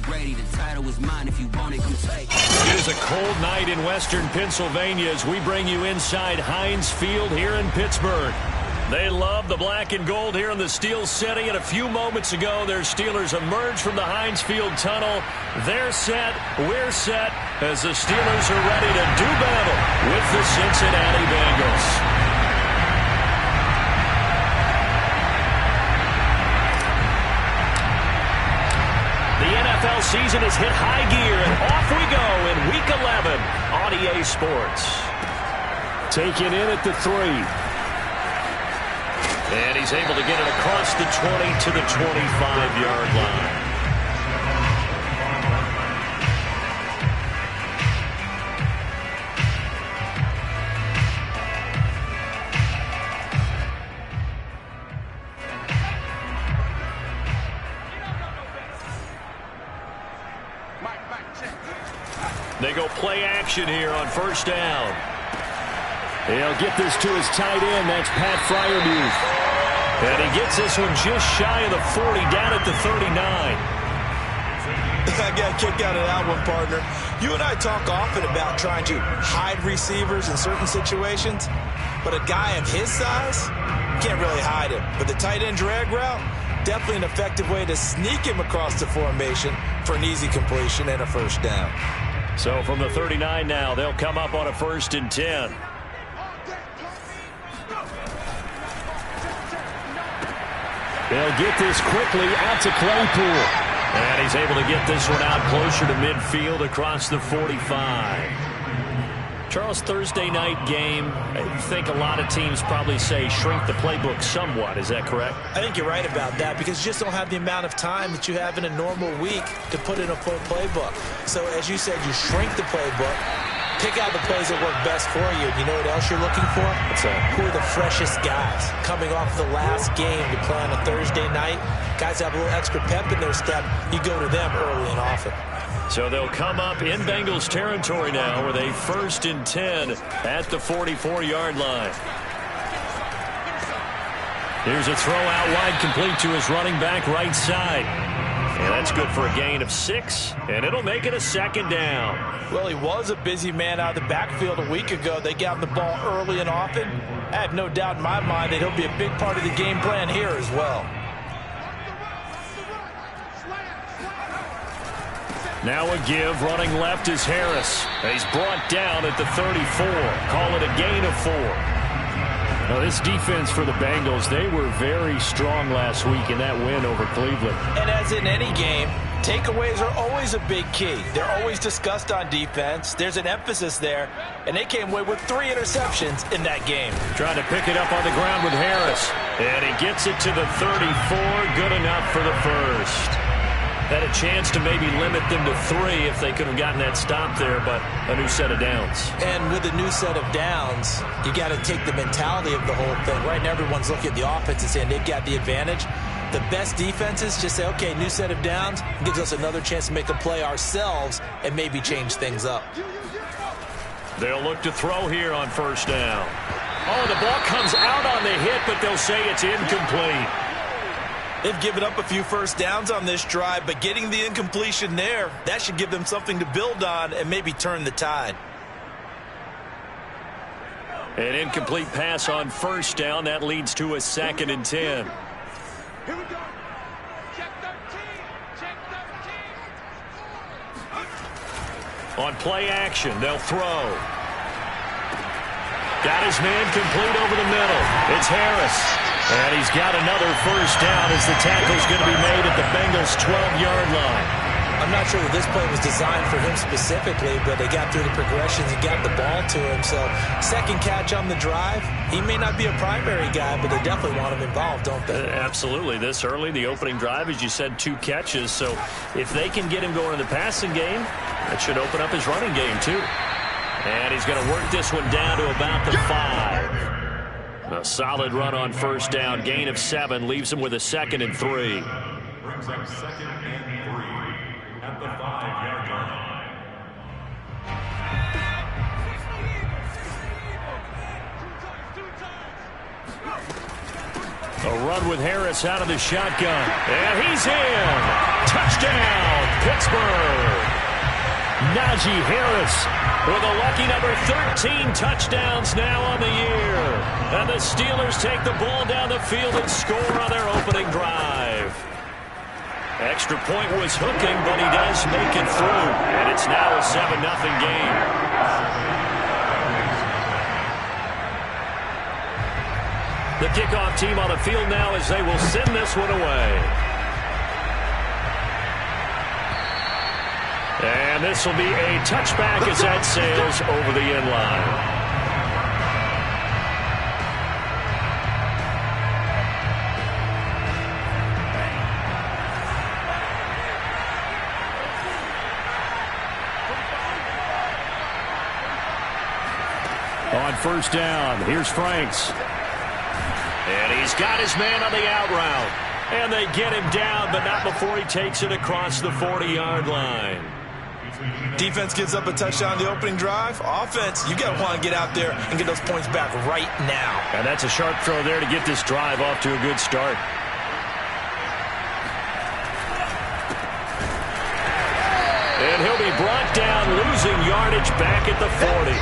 Brady. The title is mine. If you want it, come take it. It is a cold night in western Pennsylvania as we bring you inside Heinz Field here in Pittsburgh. They love the black and gold here in the Steel City, and a few moments ago, their Steelers emerged from the Heinz Field tunnel. They're set, we're set, as the Steelers are ready to do battle with the Cincinnati Bengals. The NFL season has hit high gear, and off we go in Week 11 on EA Sports. Taken in at the 3. And he's able to get it across the 20 to the 25-yard line. They go play action here on first down. He'll get this to his tight end. That's Pat Freiermuth. And he gets this one just shy of the 40, down at the 39. I got a kick out of that one, partner. You and I talk often about trying to hide receivers in certain situations, but a guy of his size, can't really hide him. But the tight end drag route, definitely an effective way to sneak him across the formation for an easy completion and a first down. So from the 39 now, they'll come up on a 1st and 10. They'll get this quickly out to Claypool. And he's able to get this one out closer to midfield across the 45. Charles, Thursday night game, I think a lot of teams probably say shrink the playbook somewhat. Is that correct? I think you're right about that because you just don't have the amount of time that you have in a normal week to put in a full playbook. So as you said, you shrink the playbook. Pick out the plays that work best for you. You know what else you're looking for? What's that? Who are the freshest guys coming off the last game to play on a Thursday night? Guys have a little extra pep in their step. You go to them early and often. So they'll come up in Bengals territory now with a 1st and 10 at the 44-yard line. Here's a throw out wide, complete to his running back right side. And that's good for a gain of 6, and it'll make it a 2nd down. Well, he was a busy man out of the backfield a week ago. They got him the ball early and often. I have no doubt in my mind that he'll be a big part of the game plan here as well. Now a give, running left is Harris. He's brought down at the 34. Call it a gain of 4. Now this defense for the Bengals, they were very strong last week in that win over Cleveland. And as in any game, takeaways are always a big key. They're always discussed on defense. There's an emphasis there, and they came away with 3 interceptions in that game. Trying to pick it up on the ground with Harris. And he gets it to the 34. Good enough for the first. Had a chance to maybe limit them to 3 if they could have gotten that stop there, but a new set of downs. And with a new set of downs, you got to take the mentality of the whole thing. Right now, everyone's looking at the offense and saying they've got the advantage. The best defenses just say, okay, new set of downs, gives us another chance to make a play ourselves and maybe change things up. They'll look to throw here on first down. Oh, the ball comes out on the hit, but they'll say it's incomplete. They've given up a few first downs on this drive, but getting the incompletion there, that should give them something to build on and maybe turn the tide. An incomplete pass on first down. That leads to a 2nd and 10. Here we go. Check 13. Check 13. On play action, they'll throw. Got his man complete over the middle. It's Harris. And he's got another first down as the tackle's going to be made at the Bengals' 12-yard line. I'm not sure that this play was designed for him specifically, but they got through the progressions and got the ball to him. So, second catch on the drive. He may not be a primary guy, but they definitely want him involved, don't they? Absolutely. This early, the opening drive, as you said, 2 catches. So, if they can get him going in the passing game, that should open up his running game, too. And he's going to work this one down to about the 5. A solid run on first down. Gain of 7 leaves him with a 2nd and 3. Brings up 2nd and 3 at the 5-yard line. A run with Harris out of the shotgun. And he's in. Touchdown, Pittsburgh. Pittsburgh. Najee Harris with a lucky number 13 touchdowns now on the year. And the Steelers take the ball down the field and score on their opening drive. Extra point was hooking, but he does make it through. And it's now a 7-0 game. The kickoff team on the field now as they will send this one away. And this will be a touchback as that sails over the end line. On first down, here's Franks. And he's got his man on the out route. And they get him down, but not before he takes it across the 40-yard line. Defense gives up a touchdown on the opening drive. Offense, you got to want to get out there and get those points back right now. And that's a sharp throw there to get this drive off to a good start. And he'll be brought down, losing yardage back at the 40.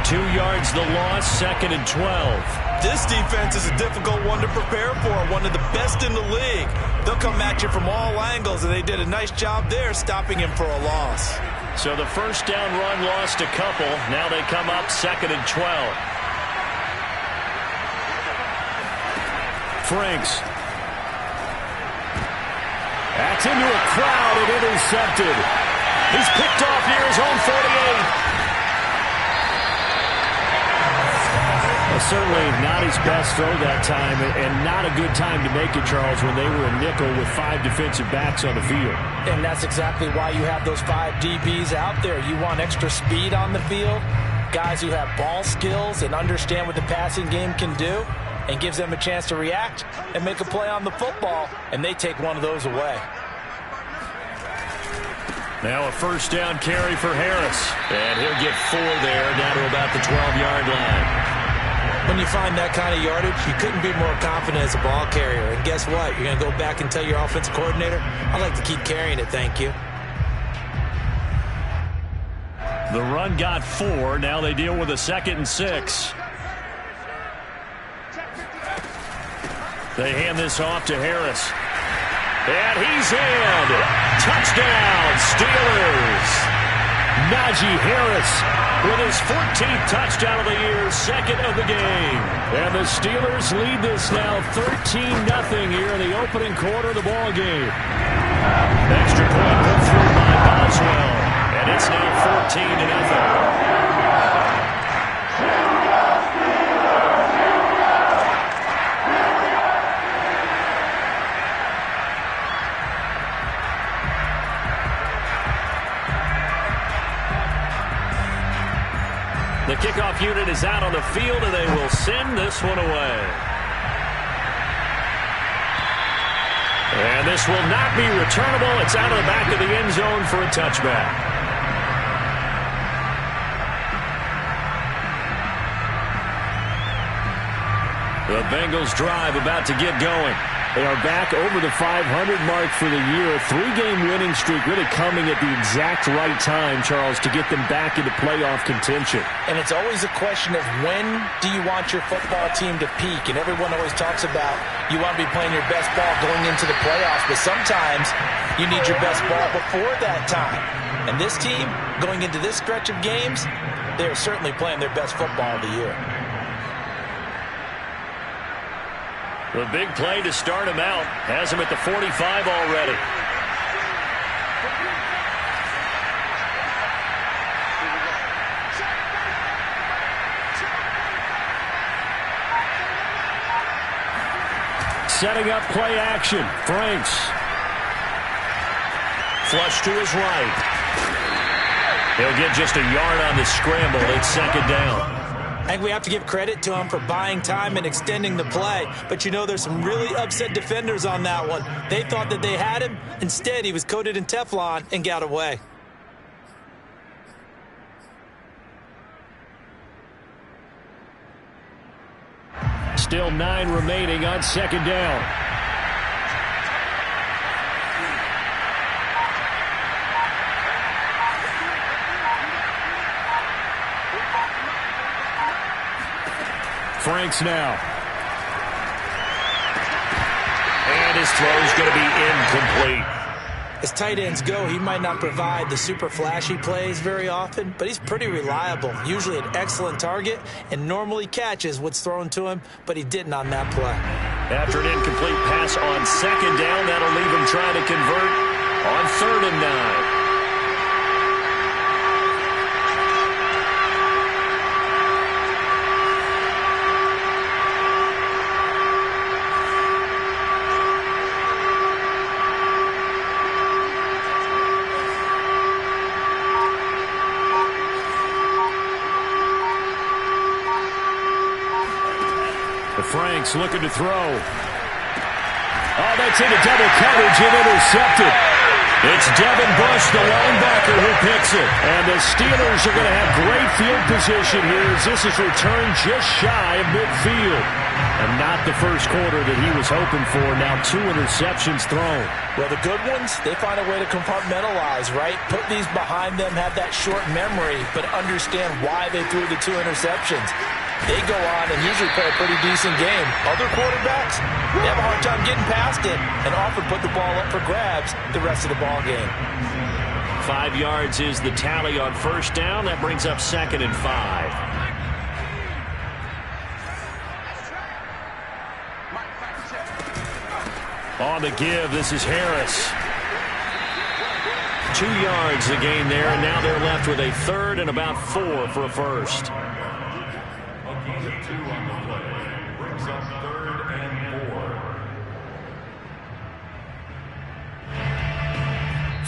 2 yards the loss, 2nd and 12. This defense is a difficult one to prepare for, one of the best in the league. They'll come at you from all angles, and they did a nice job there stopping him for a loss. So the first down run lost a couple. Now they come up 2nd and 12. Franks. That's into a crowd and intercepted. He's picked off near his own 48. Certainly not his best throw that time, and not a good time to make it, Charles, when they were a nickel with 5 defensive backs on the field. And that's exactly why you have those 5 DBs out there. You want extra speed on the field, guys who have ball skills and understand what the passing game can do, and gives them a chance to react and make a play on the football, and they take one of those away. Now a first down carry for Harris, and he'll get 4 there, down to about the 12-yard line. When you find that kind of yardage, you couldn't be more confident as a ball carrier. And guess what? You're going to go back and tell your offensive coordinator, I'd like to keep carrying it, thank you. The run got 4. Now they deal with a 2nd and 6. They hand this off to Harris. And he's in. Touchdown, Steelers. Najee Harris with his 14th touchdown of the year, 2nd of the game. And the Steelers lead this now 13-0 here in the opening quarter of the ball game. Extra point put through by Boswell. And it's now 14-0. The kickoff unit is out on the field, and they will send this one away. And this will not be returnable. It's out of the back of the end zone for a touchback. The Bengals drive about to get going. They are back over the 500 mark for the year. A 3-game winning streak really coming at the exact right time, Charles, to get them back into playoff contention. And it's always a question of when do you want your football team to peak? And everyone always talks about you want to be playing your best ball going into the playoffs, but sometimes you need your best ball before that time. And this team, going into this stretch of games, they're certainly playing their best football of the year. The big play to start him out has him at the 45 already. Setting up play action. Franks. Flush to his right. He'll get just a yard on the scramble. It's 2nd down. I think we have to give credit to him for buying time and extending the play. But, you know, there's some really upset defenders on that one. They thought that they had him. Instead, he was coated in Teflon and got away. Still 9 remaining on 2nd down. Franks now. And his throw's going to be incomplete. As tight ends go, he might not provide the super flashy plays very often, but he's pretty reliable, usually an excellent target, and normally catches what's thrown to him, but he didn't on that play. After an incomplete pass on second down, that'll leave him trying to convert on 3rd and 9. Franks looking to throw. Oh, that's into double coverage and intercepted. It's Devin Bush, the linebacker, who picks it. And the Steelers are going to have great field position here as this is returned just shy of midfield. And not the first quarter that he was hoping for. Now 2 interceptions thrown. Well, the good ones, they find a way to compartmentalize, right? Put these behind them, have that short memory, but understand why they threw the 2 interceptions. They go on and usually play a pretty decent game. Other quarterbacks, they have a hard time getting past it and often put the ball up for grabs the rest of the ball game. 5 yards is the tally on first down. That brings up 2nd and 5. On the give, this is Harris. 2 yards the gain there, and now they're left with a 3rd and about 4 for a first.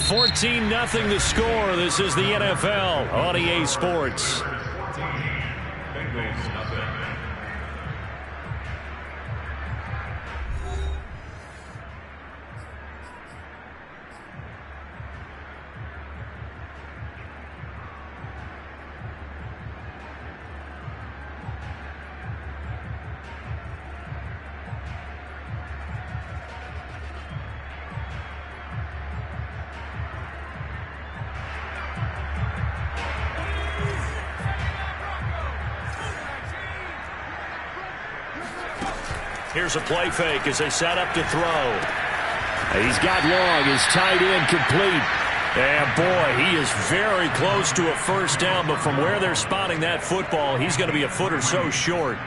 14-0 the score. This is the NFL on EA Sports. Here's a play fake as they set up to throw. He's got long. His tight end complete. And, boy, he is very close to a first down, but from where they're spotting that football, he's going to be a foot or so short.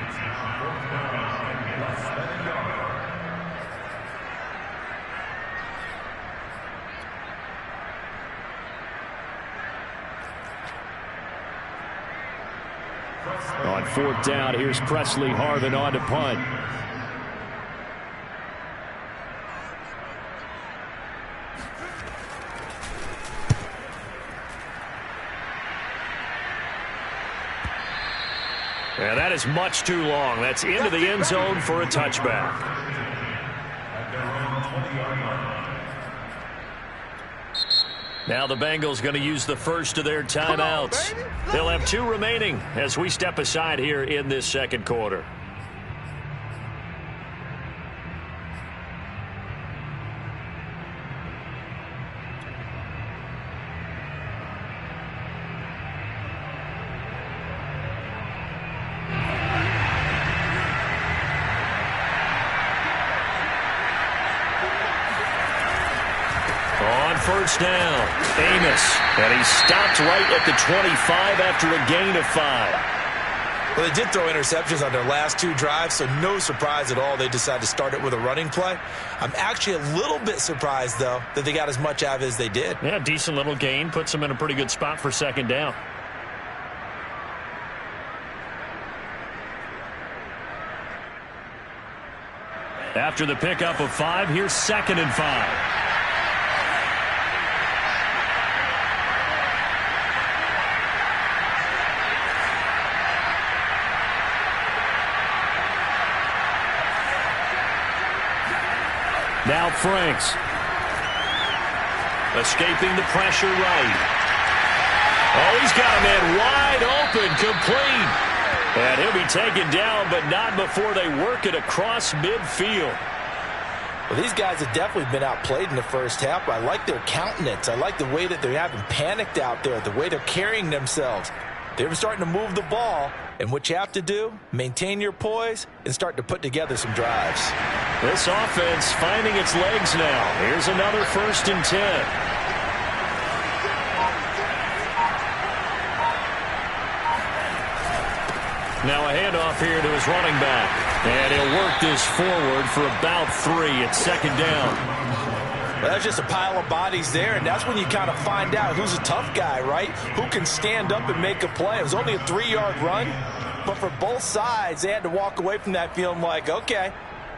On 4th down, here's Presley Harvin on to punt. And that is much too long. That's into the end zone for a touchback. Now the Bengals going to use the first of their timeouts. They'll have 2 remaining as we step aside here in this second quarter. First down, Amos, and he stopped right at the 25 after a gain of 5. Well, they did throw interceptions on their last 2 drives, so no surprise at all they decided to start it with a running play. I'm actually a little bit surprised, though, that they got as much out of it as they did. Yeah, decent little gain. Puts them in a pretty good spot for second down. After the pickup of 5, here's 2nd and 5. Now Franks. Escaping the pressure right. Oh, he's got a man wide open, complete. And he'll be taken down, but not before they work it across midfield. Well, these guys have definitely been outplayed in the first half. I like their countenance. I like the way that they haven't panicked out there, the way they're carrying themselves. They're starting to move the ball, and what you have to do, maintain your poise and start to put together some drives. This offense finding its legs now. Here's another 1st and 10. Now a handoff here to his running back. And he'll work this forward for about 3 at 2nd down. Well, that's just a pile of bodies there, and that's when you kind of find out who's a tough guy, right? Who can stand up and make a play. It was only a 3-yard run, but for both sides, they had to walk away from that feeling like, okay,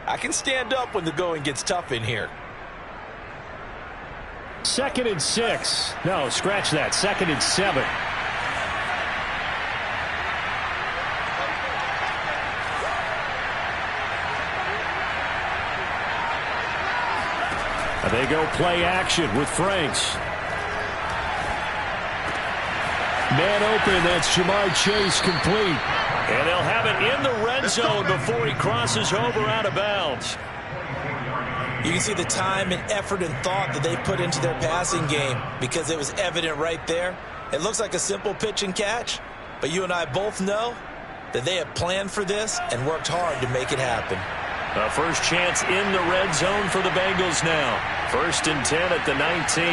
I can stand up when the going gets tough in here. 2nd and 6. No, scratch that. 2nd and 7. They go play action with Franks. Man open, that's Ja'Marr Chase complete. And they'll have it in the red zone before he crosses over out of bounds. You can see the time and effort and thought that they put into their passing game because it was evident right there. It looks like a simple pitch and catch, but you and I both know that they have planned for this and worked hard to make it happen. A first chance in the red zone for the Bengals now. 1st and 10 at the 19.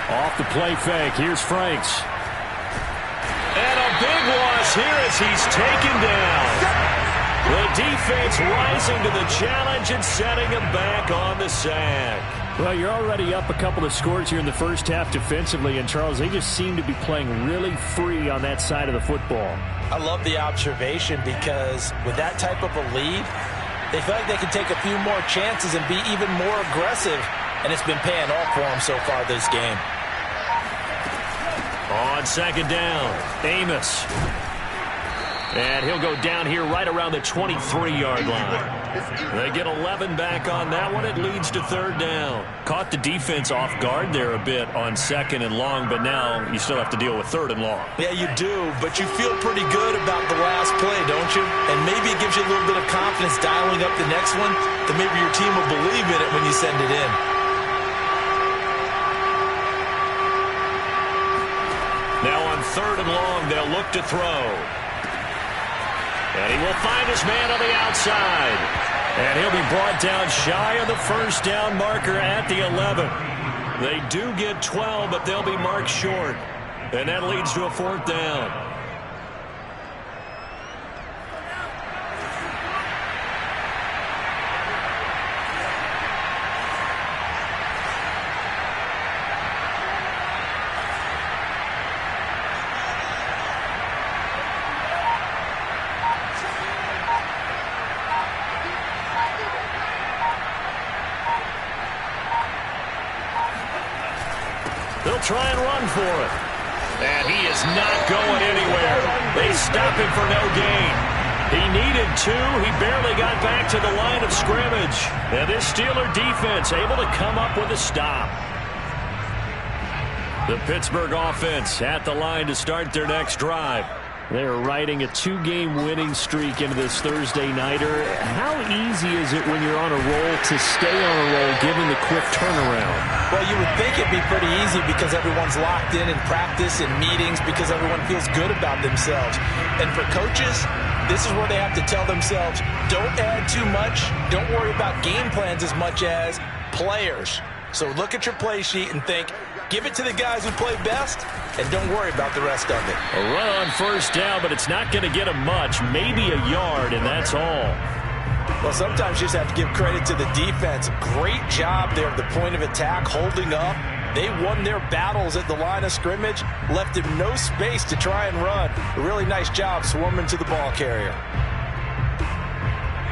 Off the play fake. Here's Franks. And a big loss here as he's taken down. The defense rising to the challenge and setting him back on the sack. Well, you're already up a couple of scores here in the first half defensively, and Charles, they just seem to be playing really free on that side of the football. I love the observation because with that type of a lead, they feel like they can take a few more chances and be even more aggressive, and it's been paying off for them so far this game. On 2nd down, Amos. And he'll go down here right around the 23-yard line. They get 11 back on that one. It leads to 3rd down. Caught the defense off guard there a bit on 2nd and long, but now you still have to deal with 3rd and long. Yeah, you do, but you feel pretty good about the last play, don't you? And maybe it gives you a little bit of confidence dialing up the next one that maybe your team will believe in it when you send it in. Now on 3rd and long, they'll look to throw. And he will find his man on the outside. And he'll be brought down shy of the 1st down marker at the 11. They do get 12, but they'll be marked short. And that leads to a 4th down. They'll try and run for it. And he is not going anywhere. They stop him for no gain. He needed 2. He barely got back to the line of scrimmage. And this Steeler defense able to come up with a stop. The Pittsburgh offense at the line to start their next drive. They're riding a 2-game winning streak into this Thursday nighter. How easy is it when you're on a roll to stay on a roll given the quick turnaround? Well, you would think it'd be pretty easy because everyone's locked in practice and meetings because everyone feels good about themselves. And for coaches, this is where they have to tell themselves, don't add too much. Don't worry about game plans as much as players. So look at your play sheet and think, give it to the guys who play best, and don't worry about the rest of it. A run on 1st down, but it's not going to get them much. Maybe a yard, and that's all. Well, sometimes you just have to give credit to the defense. Great job there at the point of attack, holding up. They won their battles at the line of scrimmage, left him no space to try and run. A really nice job swarming to the ball carrier.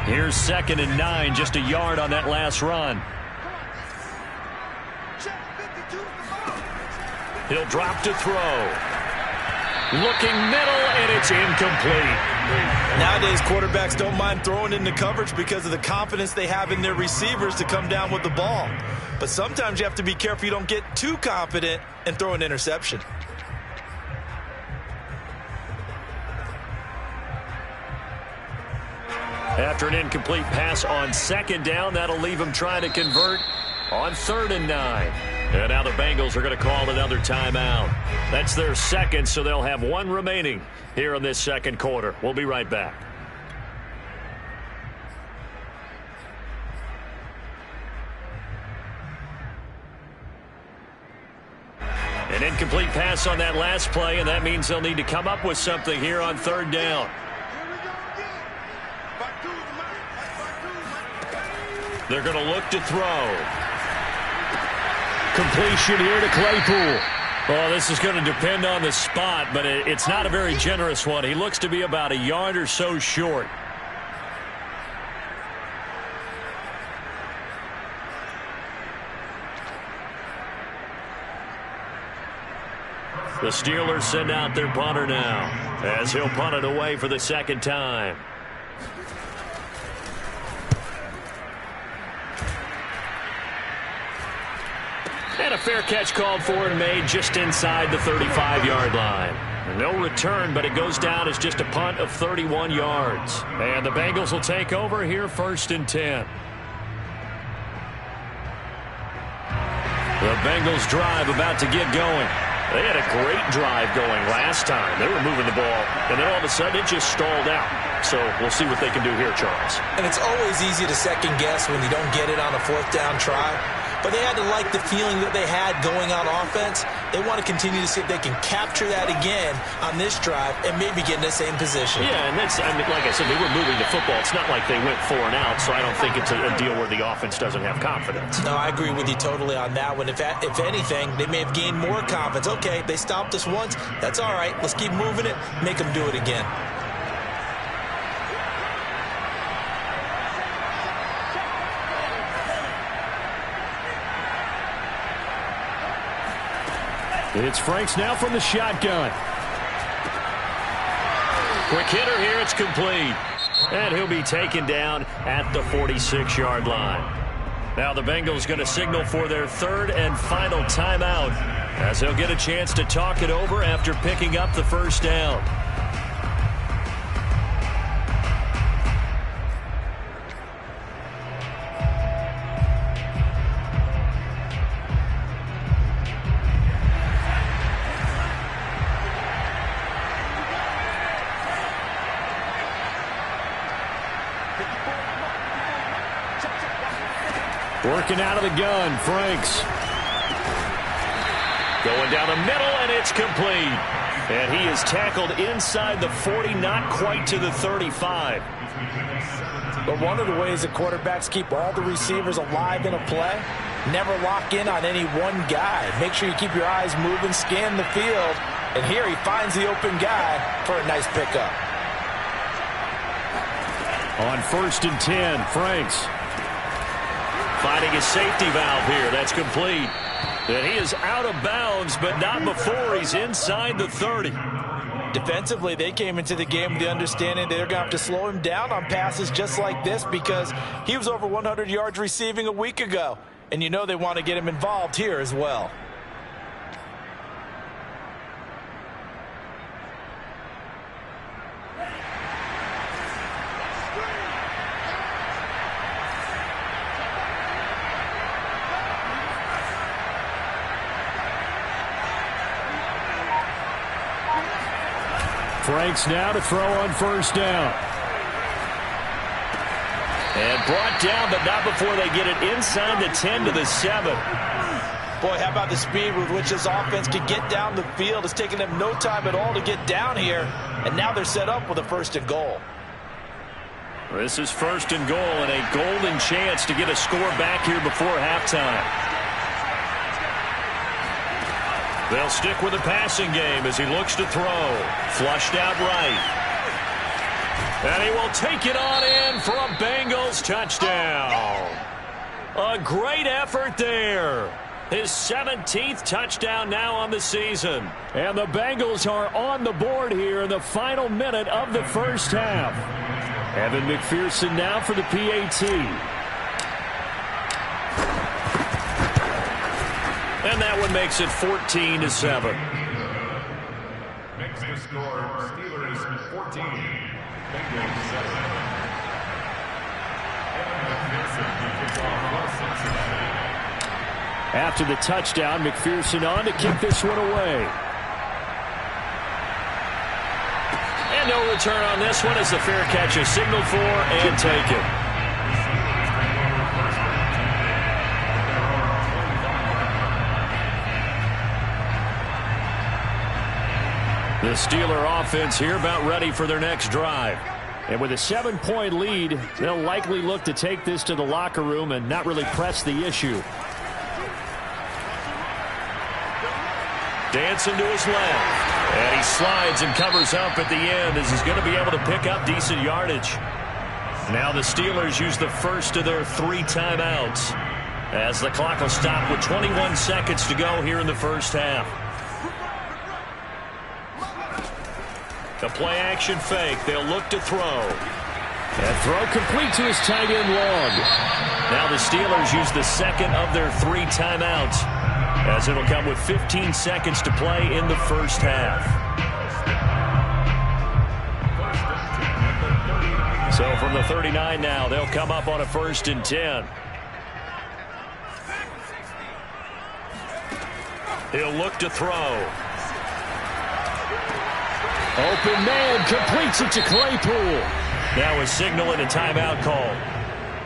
Here's 2nd and 9, just a yard on that last run. He'll drop to throw. Looking middle, and it's incomplete. Nowadays, quarterbacks don't mind throwing into coverage because of the confidence they have in their receivers to come down with the ball. But sometimes you have to be careful you don't get too confident and throw an interception. After an incomplete pass on 2nd down, that'll leave him trying to convert on 3rd and 9. And now the Bengals are going to call another timeout. That's their second, so they'll have one remaining here in this second quarter. We'll be right back. An incomplete pass on that last play, and that means they'll need to come up with something here on third down. They're going to look to throw. Completion here to Claypool. Oh, this is going to depend on the spot, but it's not a very generous one. He looks to be about a yard or so short. The Steelers send out their punter now as he'll punt it away for the second time. And a fair catch called for and made just inside the 35-yard line. No return, but it goes down as just a punt of 31 yards. And the Bengals will take over here 1st and 10. The Bengals drive about to get going. They had a great drive going last time. They were moving the ball, and then all of a sudden it just stalled out. So we'll see what they can do here, Charles. And it's always easy to second guess when you don't get it on a 4th down try. But they had to like the feeling that they had going on offense. They want to continue to see if they can capture that again on this drive and maybe get in the same position. Yeah, and that's, I mean, like I said, they were moving the football. It's not like they went 4 and out, so I don't think it's a deal where the offense doesn't have confidence. No, I agree with you totally on that one. If anything, they may have gained more confidence. Okay, they stopped us once. That's all right. Let's keep moving it. Make them do it again. It's Franks now from the shotgun. Quick hitter here, it's complete. And he'll be taken down at the 46-yard line. Now the Bengals going to signal for their 3rd and final timeout as they'll get a chance to talk it over after picking up the 1st down. Working out of the gun, Franks. Going down the middle, and it's complete. And he is tackled inside the 40, not quite to the 35. But one of the ways that quarterbacks keep all the receivers alive in a play, never lock in on any one guy. Make sure you keep your eyes moving, scan the field. And here he finds the open guy for a nice pickup. On 1st and 10, Franks. Finding his safety valve here. That's complete. And he is out of bounds, but not before he's inside the 30. Defensively, they came into the game with the understanding they're going to have to slow him down on passes just like this because he was over 100 yards receiving a week ago. And you know they want to get him involved here as well. Franks now to throw on 1st down. And brought down, but not before they get it inside the 10 to the 7. Boy, how about the speed with which this offense can get down the field? It's taken them no time at all to get down here. And now they're set up with a 1st and goal. This is 1st and goal and a golden chance to get a score back here before halftime. They'll stick with the passing game as he looks to throw. Flushed out right. And he will take it on in for a Bengals touchdown. A great effort there. His 17th touchdown now on the season. And the Bengals are on the board here in the final minute of the 1st half. Evan McPherson now for the PAT. And that one makes it 14-7. Makes the score Steelers 14, Bengals 7. Evan McPherson kicks off for Cincinnati. After the touchdown, McPherson on to kick this one away. And no return on this one as the fair catch is signaled for and taken. The Steeler offense here about ready for their next drive. And with a 7-point lead, they'll likely look to take this to the locker room and not really press the issue. Dancing to his left. And he slides and covers up at the end as he's going to be able to pick up decent yardage. Now the Steelers use the first of their 3 timeouts as the clock will stop with 21 seconds to go here in the first half. The play action fake. They'll look to throw. And throw complete to his tight end long. Now the Steelers use the second of their 3 timeouts as it'll come with 15 seconds to play in the first half. So from the 39 now, they'll come up on a 1st and 10. He'll look to throw. Open man, completes it to Claypool. Now a signal and a timeout call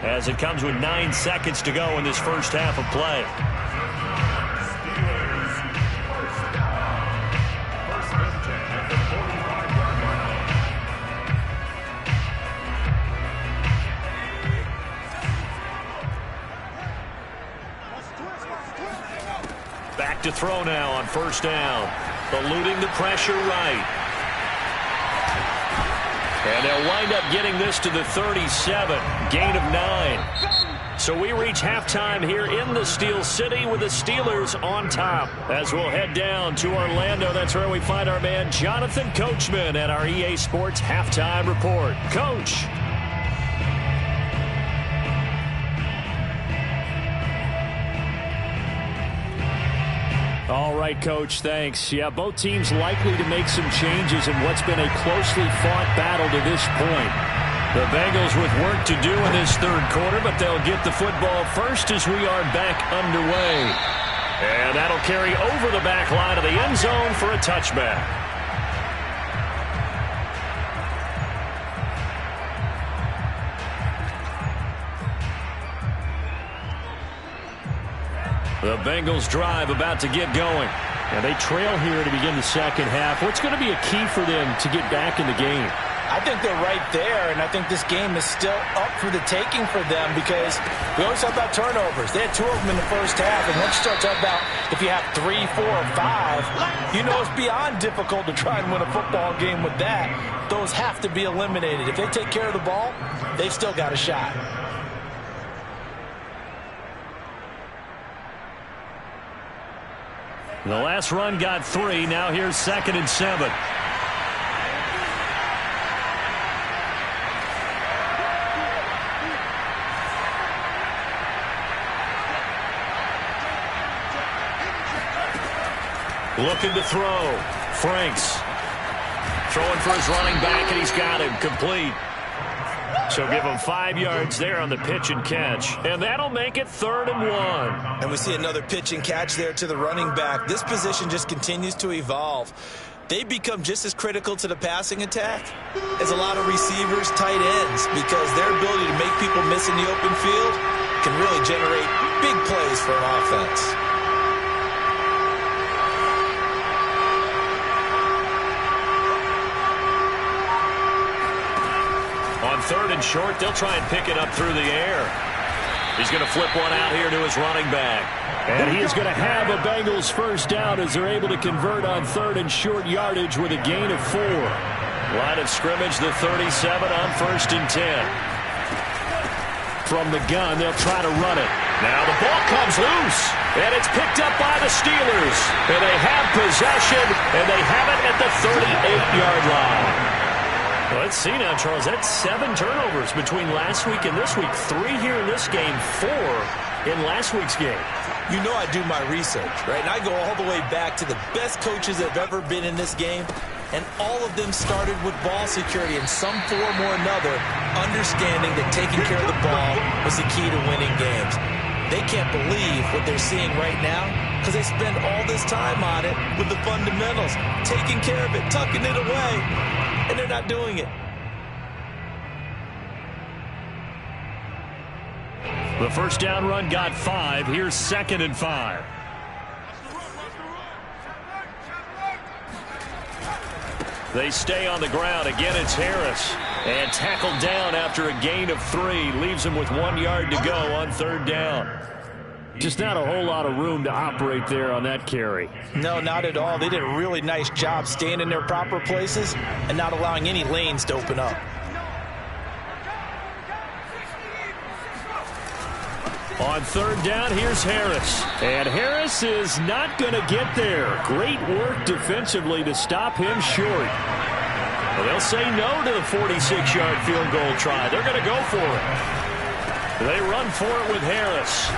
as it comes with 9 seconds to go in this first half of play. Back to throw now on 1st down. Eluding the pressure right. And they'll wind up getting this to the 37. Gain of 9. So we reach halftime here in the Steel City with the Steelers on top. As we'll head down to Orlando, that's where we find our man Jonathan Coachman at our EA Sports Halftime Report. Coach. All right, Coach, thanks. Yeah, both teams likely to make some changes in what's been a closely fought battle to this point. The Bengals with work to do in this 3rd quarter, but they'll get the football first as we are back underway. And that'll carry over the back line of the end zone for a touchback. The Bengals drive about to get going. And they trail here to begin the second half. What's going to be a key for them to get back in the game? I think they're right there, and I think this game is still up for the taking for them because we always talk about turnovers. They had 2 of them in the first half, and once you start talking about if you have 3, 4, or 5, you know it's beyond difficult to try and win a football game with that. Those have to be eliminated. If they take care of the ball, they've still got a shot. The last run got 3. Now here's 2nd and 7. Looking to throw. Franks throwing for his running back, and he's got him complete. So give him 5 yards there on the pitch and catch. And that'll make it 3rd and 1. And we see another pitch and catch there to the running back. This position just continues to evolve. They become just as critical to the passing attack as a lot of receivers, tight ends, because their ability to make people miss in the open field can really generate big plays for an offense. On 3rd and short, they'll try and pick it up through the air. He's going to flip one out here to his running back. And he is going to have a Bengals first down as they're able to convert on 3rd and short yardage with a gain of 4. Line of scrimmage, the 37 on 1st and 10. From the gun, they'll try to run it. Now the ball comes loose, and it's picked up by the Steelers. And they have possession, and they have it at the 38-yard line. Well, let's see now, Charles. That's 7 turnovers between last week and this week. 3 here in this game, 4 in last week's game. You know I do my research, right? And I go all the way back to the best coaches that have ever been in this game. And all of them started with ball security in some form or another, understanding that taking care of the ball was the key to winning games. They can't believe what they're seeing right now because they spend all this time on it with the fundamentals, taking care of it, tucking it away, and they're not doing it. The first down run got 5. Here's 2nd and 5. They stay on the ground. Again, it's Harris. And tackled down after a gain of 3. Leaves him with 1 yard to go on 3rd down. Just not a whole lot of room to operate there on that carry. No, not at all. They did a really nice job staying in their proper places and not allowing any lanes to open up. On 3rd down, here's Harris. And Harris is not going to get there. Great work defensively to stop him short. Well, they'll say no to the 46-yard field goal try. They're going to go for it. They run for it with Harris.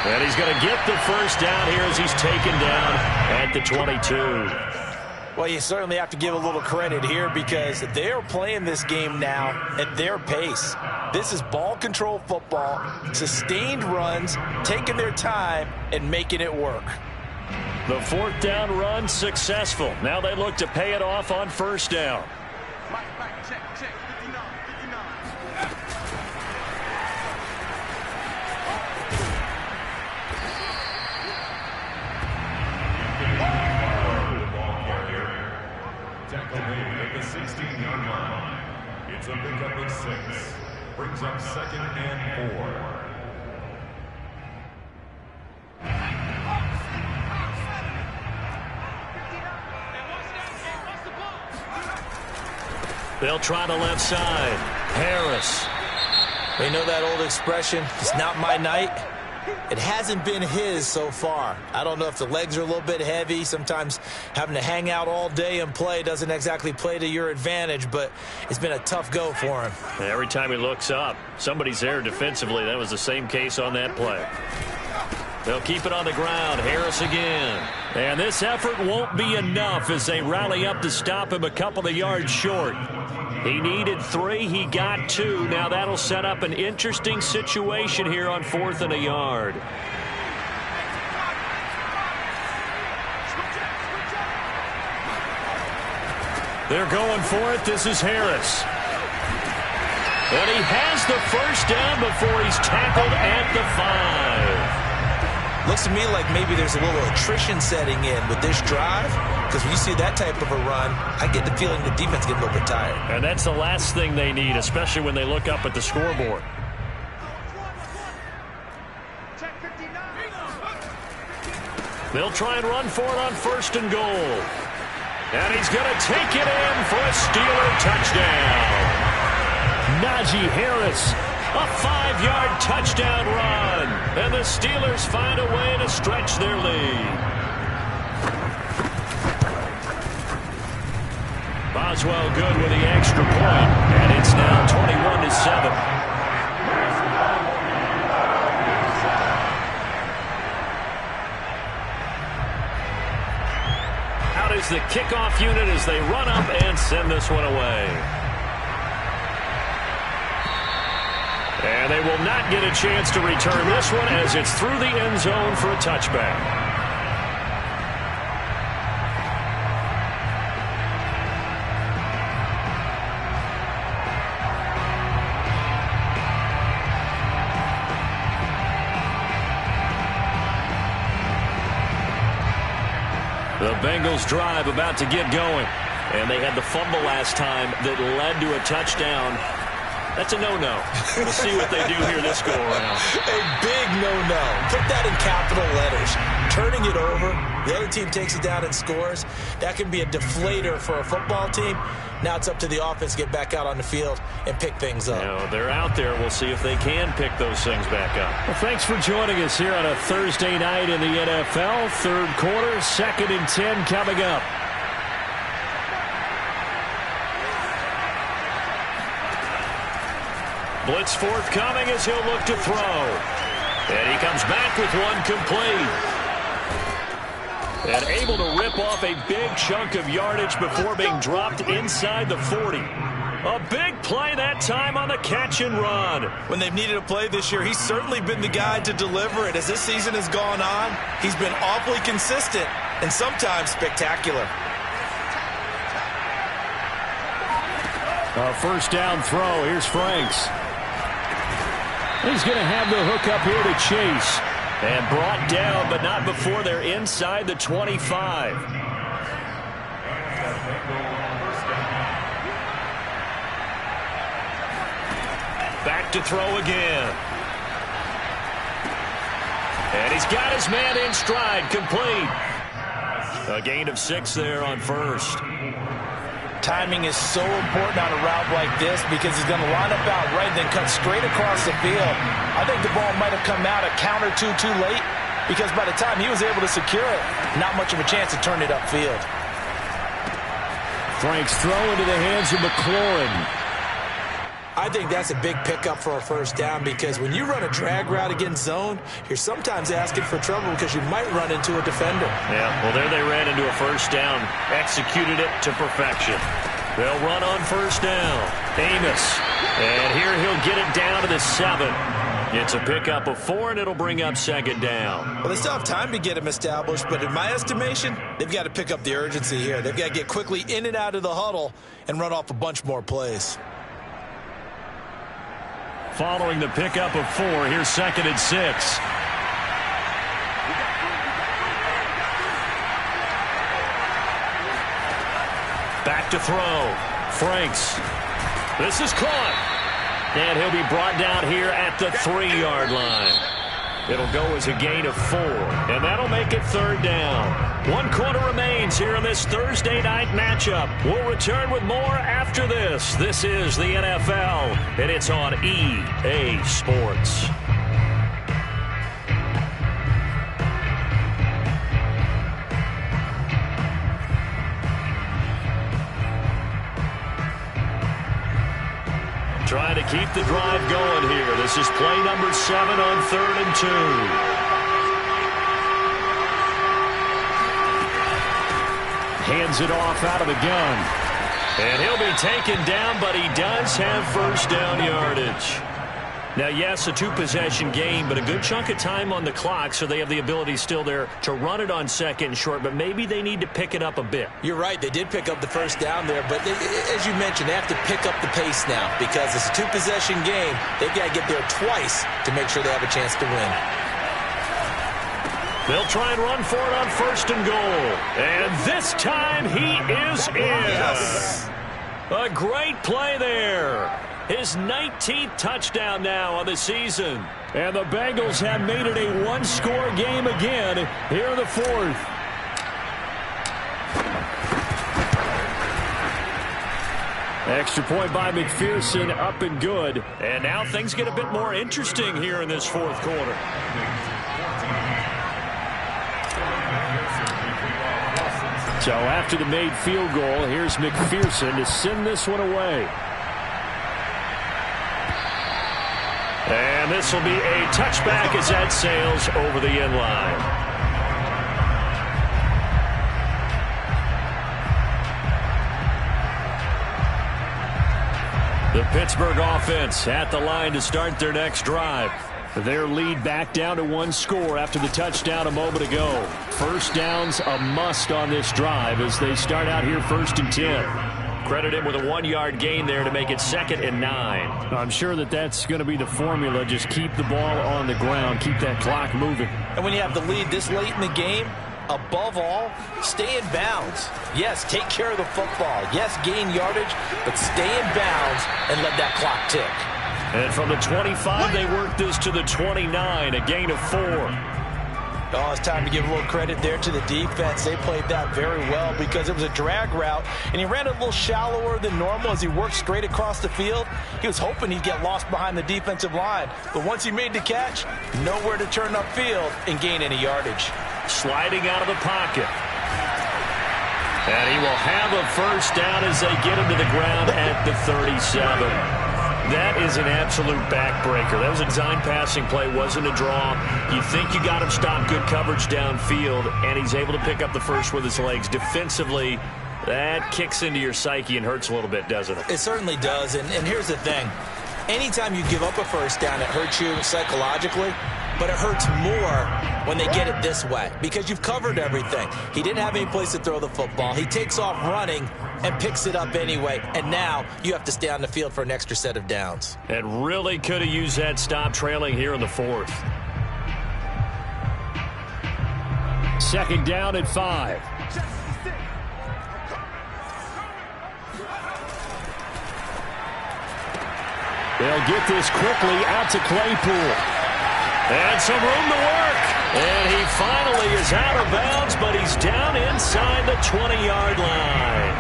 And he's going to get the first down here as he's taken down at the 22. Well, you certainly have to give a little credit here because they're playing this game now at their pace. This is ball control football, sustained runs, taking their time and making it work. The 4th down run successful. Now they look to pay it off on 1st down. Check, 59, 59. Tackle made at the 16-yard line. It's a pickup of 6. Brings up 2nd and 4. They'll try the left side. Harris. We know that old expression, it's not my night. It hasn't been his so far. I don't know if the legs are a little bit heavy. Sometimes having to hang out all day and play doesn't exactly play to your advantage, but it's been a tough go for him. Every time he looks up, somebody's there defensively. That was the same case on that play. They'll keep it on the ground. Harris again. And this effort won't be enough as they rally up to stop him a couple of yards short. He needed 3. He got 2. Now that'll set up an interesting situation here on 4th and a yard. They're going for it. This is Harris. And he has the first down before he's tackled at the 5. Looks to me like maybe there's a little attrition setting in with this drive, because when you see that type of a run, I get the feeling the defense gets a little bit tired. And that's the last thing they need, especially when they look up at the scoreboard. Check 59. They'll try and run for it on 1st and goal. And he's going to take it in for a Steeler touchdown. Najee Harris, a 5-yard touchdown run. And the Steelers find a way to stretch their lead. Boswell good with the extra point. And it's now 21-7. Out is the kickoff unit as they run up and send this one away. And they will not get a chance to return this one as it's through the end zone for a touchback. The Bengals drive about to get going. And they had the fumble last time that led to a touchdown. That's a no-no. We'll see what they do here this go-around. A big no-no. Put that in capital letters. Turning it over, the other team takes it down and scores. That can be a deflator for a football team. Now it's up to the offense to get back out on the field and pick things up. You know, they're out there. We'll see if they can pick those things back up. Well, thanks for joining us here on a Thursday night in the NFL. Third quarter, 2nd and 10 coming up. Blitz forthcoming as he'll look to throw. And he comes back with one complete. And able to rip off a big chunk of yardage before being dropped inside the 40. A big play that time on the catch and run. When they've needed a play this year, he's certainly been the guy to deliver it. As this season has gone on, he's been awfully consistent and sometimes spectacular. A first down throw. Here's Franks. He's going to have the hook up here to Chase. And brought down, but not before they're inside the 25. Back to throw again. And he's got his man in stride, complete. A gain of 6 there on first. Timing is so important on a route like this because he's going to line up out right, then cut straight across the field. I think the ball might have come out a count or two too late because by the time he was able to secure it, not much of a chance to turn it upfield. Franks throw into the hands of McLaurin. I think that's a big pickup for a first down because when you run a drag route against zone, you're sometimes asking for trouble because you might run into a defender. Yeah, well, there they ran into a first down. Executed it to perfection. They'll run on first down. Amos. And here he'll get it down to the 7. It's a pickup of 4, and it'll bring up second down. Well, they still have time to get him established, but in my estimation, they've got to pick up the urgency here. They've got to get quickly in and out of the huddle and run off a bunch more plays. Following the pickup of 4, here's 2nd and 6. Back to throw. Franks. This is caught. And he'll be brought down here at the 3-yard line. It'll go as a gain of 4. And that'll make it third down. 1 quarter remains here in this Thursday night matchup. We'll return with more after this. This is the NFL, and it's on EA Sports. Trying to keep the drive going here. This is play number 7 on 3rd and 2. Hands it off out of the gun. And he'll be taken down, but he does have first down yardage. Now, yes, a 2-possession game, but a good chunk of time on the clock, so they have the ability still there to run it on 2nd and short, but maybe they need to pick it up a bit. You're right. They did pick up the first down there, but as you mentioned, they have to pick up the pace now because it's a 2-possession game. They've got to get there twice to make sure they have a chance to win. They'll try and run for it on 1st and goal. And this time he is in. Yes. A great play there. His 19th touchdown now on the season. And the Bengals have made it a 1-score game again here in the 4th. Extra point by McPherson, up and good. And now things get a bit more interesting here in this 4th quarter. So after the made field goal, here's McPherson to send this one away. And this will be a touchback as that sails over the end line. The Pittsburgh offense at the line to start their next drive. Their lead back down to 1 score after the touchdown a moment ago. First down's a must on this drive as they start out here 1st and 10. Credit him with a 1-yard gain there to make it 2nd and 9. I'm sure that's going to be the formula. Just keep the ball on the ground. Keep that clock moving. And when you have the lead this late in the game, above all, stay in bounds. Yes, take care of the football. Yes, gain yardage, but stay in bounds and let that clock tick. And from the 25, they work this to the 29, a gain of 4. Oh, it's time to give a little credit there to the defense. They played that very well because it was a drag route, and he ran it a little shallower than normal as he worked straight across the field. He was hoping he'd get lost behind the defensive line, but once he made the catch, nowhere to turn upfield and gain any yardage. Sliding out of the pocket. And he will have a first down as they get him to the ground at the 37. That is an absolute backbreaker. That was a design passing play, wasn't a draw. You think you got him stopped, good coverage downfield, and he's able to pick up the first with his legs. Defensively, That kicks into your psyche and hurts a little bit, doesn't it? It certainly does, and here's the thing. Anytime you give up a first down, it hurts you psychologically, but it hurts more when they get it this way because you've covered everything. He didn't have any place to throw the football. He takes off running and picks it up anyway, and now you have to stay on the field for an extra set of downs. And really could have used that stop trailing here in the fourth. Second down and 5. They'll get this quickly out to Claypool. And some room to work. And he finally is out of bounds, but he's down inside the 20-yard line.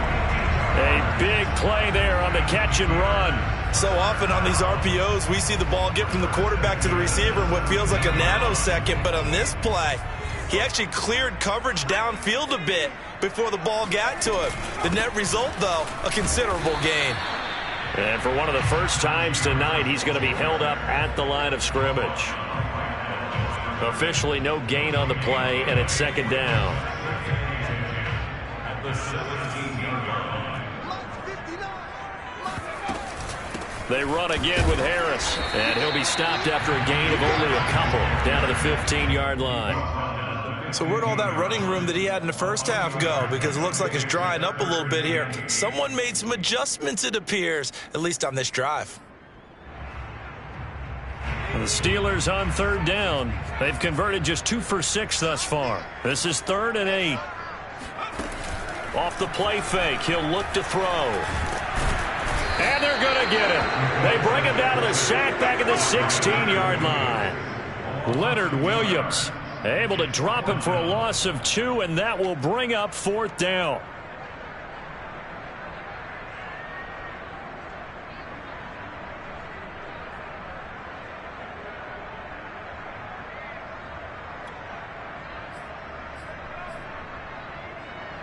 A big play there on the catch and run. So often on these RPOs, we see the ball get from the quarterback to the receiver in what feels like a nanosecond. But on this play, he actually cleared coverage downfield a bit before the ball got to him. The net result, though, a considerable gain. And for one of the first times tonight, he's going to be held up at the line of scrimmage. Officially no gain on the play, and it's second down. At the 17-yard line. They run again with Harris, and he'll be stopped after a gain of only a couple down to the 15-yard line. So where'd all that running room that he had in the first half go? Because it looks like it's drying up a little bit here. Someone made some adjustments, it appears, at least on this drive. The Steelers on third down. They've converted just 2 for 6 thus far. This is 3rd and 8. Off the play fake, he'll look to throw. And they're going to get him. They bring him down to the sack back at the 16-yard line. Leonard Williams able to drop him for a loss of 2, and that will bring up 4th down.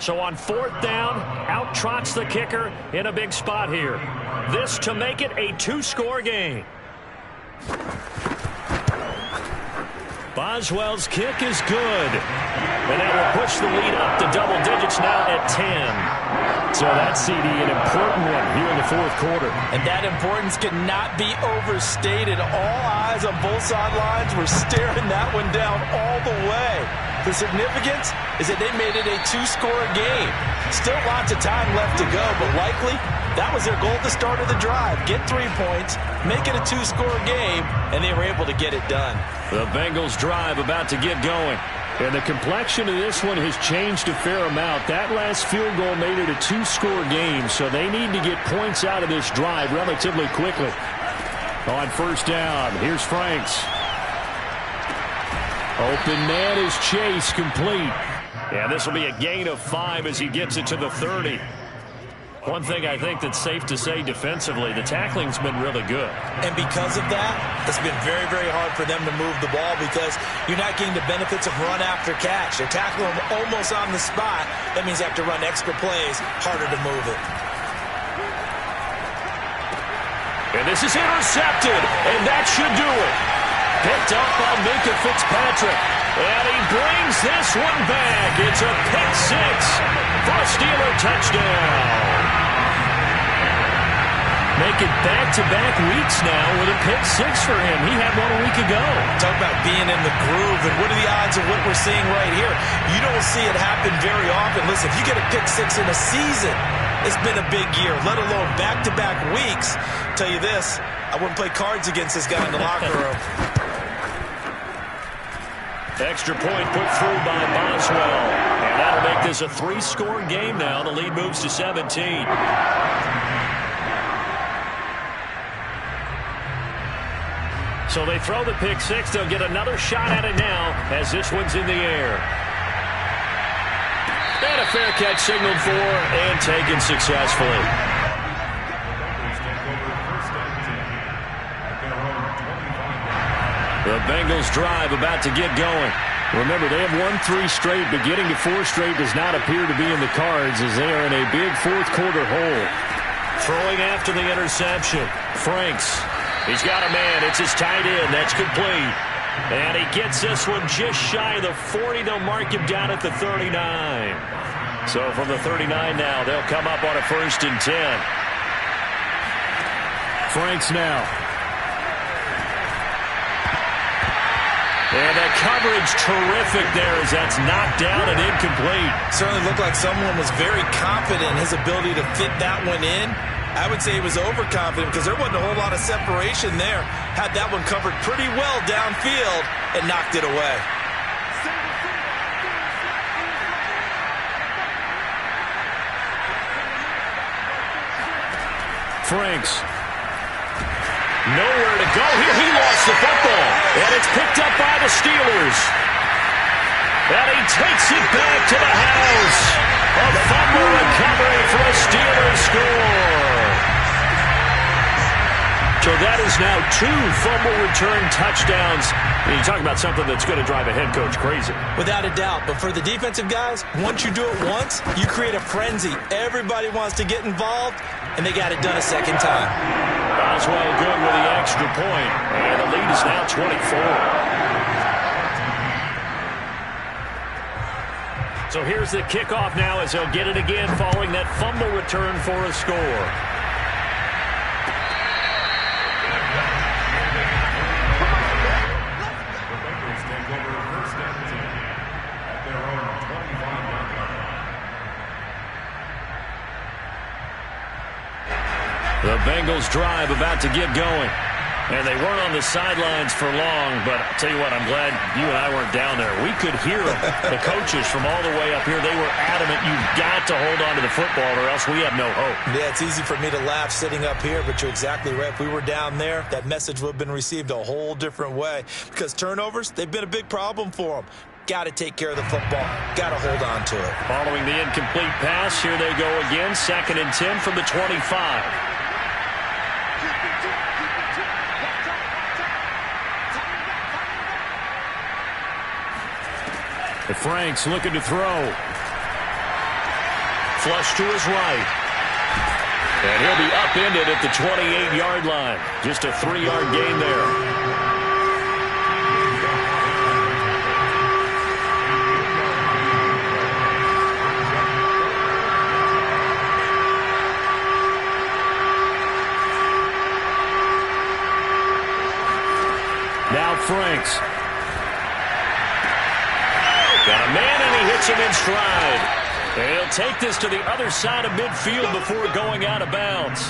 So on 4th down, out trots the kicker in a big spot here. This to make it a 2-score game. Boswell's kick is good. And that will push the lead up to double digits now at 10. So that's, CD, an important one here in the fourth quarter. And that importance cannot be overstated. All eyes on both sidelines were staring that one down all the way. The significance is that they made it a 2-score game. Still lots of time left to go, but likely that was their goal at the start of the drive. Get 3 points, make it a 2-score game, and they were able to get it done. The Bengals drive about to get going. And the complexion of this one has changed a fair amount. That last field goal made it a 2-score game, so they need to get points out of this drive relatively quickly. On first down, here's Franks. Open man is Chase, complete. And this will be a gain of 5 as he gets it to the 30. One thing I think that's safe to say defensively, the tackling's been really good. And because of that, it's been very, very hard for them to move the ball because you're not getting the benefits of run after catch. They're tackling them almost on the spot. That means they have to run extra plays, harder to move it. And this is intercepted, and that should do it. Picked up by Minkah Fitzpatrick. And he brings this one back. It's a pick 6 for a Steeler touchdown. Make it back-to-back weeks now with a pick 6 for him. He had one a week ago. Talk about being in the groove, and what are the odds of what we're seeing right here? You don't see it happen very often. Listen, if you get a pick 6 in a season, it's been a big year, let alone back-to-back weeks. I'll tell you this, I wouldn't play cards against this guy in the locker room. Extra point put through by Boswell. And that'll make this a 3-score game now. The lead moves to 17. So they throw the pick 6. They'll get another shot at it now as this one's in the air. And a fair catch signaled for and taken successfully. The Bengals drive about to get going. Remember, they have won 3 straight, but getting to 4 straight does not appear to be in the cards as they are in a big fourth quarter hole. Throwing after the interception. Franks. He's got a man. It's his tight end. That's complete. And he gets this one just shy of the 40. They'll mark him down at the 39. So from the 39 now, they'll come up on a 1st and 10. Franks now. And that coverage terrific there as that's knocked down and incomplete. Certainly looked like someone was very confident in his ability to fit that one in. I would say he was overconfident because there wasn't a whole lot of separation there. Had that one covered pretty well downfield and knocked it away. Franks. Nowhere to go here. He lost the football. And it's picked up by the Steelers. And he takes it back to the house. A fumble recovery for a Steelers score. So that is now 2 fumble return touchdowns. And you talk about something that's going to drive a head coach crazy. Without a doubt. But for the defensive guys, once you do it once, you create a frenzy. Everybody wants to get involved, and they got it done a second time. Boswell good with the extra point. And the lead is now 24. So here's the kickoff now as they'll get it again following that fumble return for a score. The Bengals drive about to get going. And they weren't on the sidelines for long, but I'll tell you what, I'm glad you and I weren't down there. We could hear them. The coaches from all the way up here, they were adamant, you've got to hold on to the football or else we have no hope. Yeah, it's easy for me to laugh sitting up here, but you're exactly right. If we were down there, that message would have been received a whole different way. Because turnovers, they've been a big problem for them. Got to take care of the football. Got to hold on to it. Following the incomplete pass, here they go again. 2nd and 10 from the 25. Franks looking to throw. Flush to his right. And he'll be upended at the 28-yard line. Just a 3-yard gain there. Now Franks. Got a man, and he hits him in stride. And he'll take this to the other side of midfield before going out of bounds.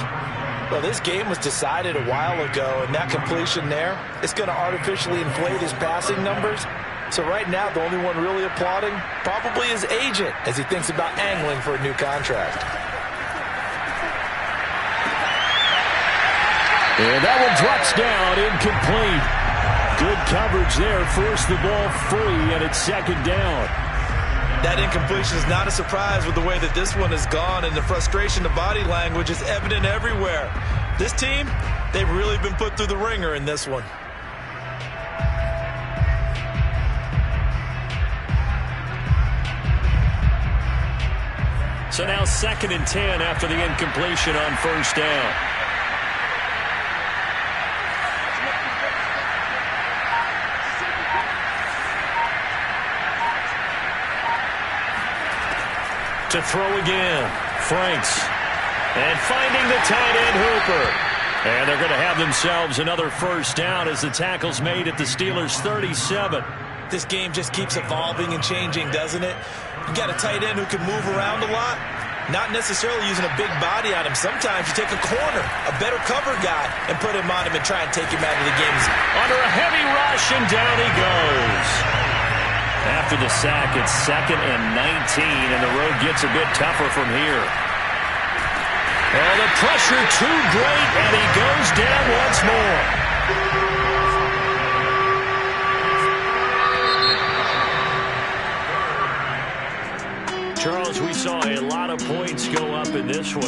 Well, this game was decided a while ago, and that completion there, it's going to artificially inflate his passing numbers. So right now, the only one really applauding probably his agent as he thinks about angling for a new contract. And that one drops down, incomplete. Good coverage there, forced the ball free, and it's 2nd down. That incompletion is not a surprise with the way that this one has gone, and the frustration, the body language is evident everywhere. This team, they've really been put through the ringer in this one. So now 2nd and 10 after the incompletion on 1st down. To throw again, Franks. And finding the tight end, Hooper. And they're going to have themselves another 1st down as the tackle's made at the Steelers' 37. This game just keeps evolving and changing, doesn't it? You got a tight end who can move around a lot, not necessarily using a big body on him. Sometimes you take a corner, a better cover guy, and put him on him and try and take him out of the game. Under a heavy rush, and down he goes. After the sack, it's 2nd and 19, and the road gets a bit tougher from here. Oh, the pressure too great, and he goes down once more. Charles, we saw a lot of points go up in this one.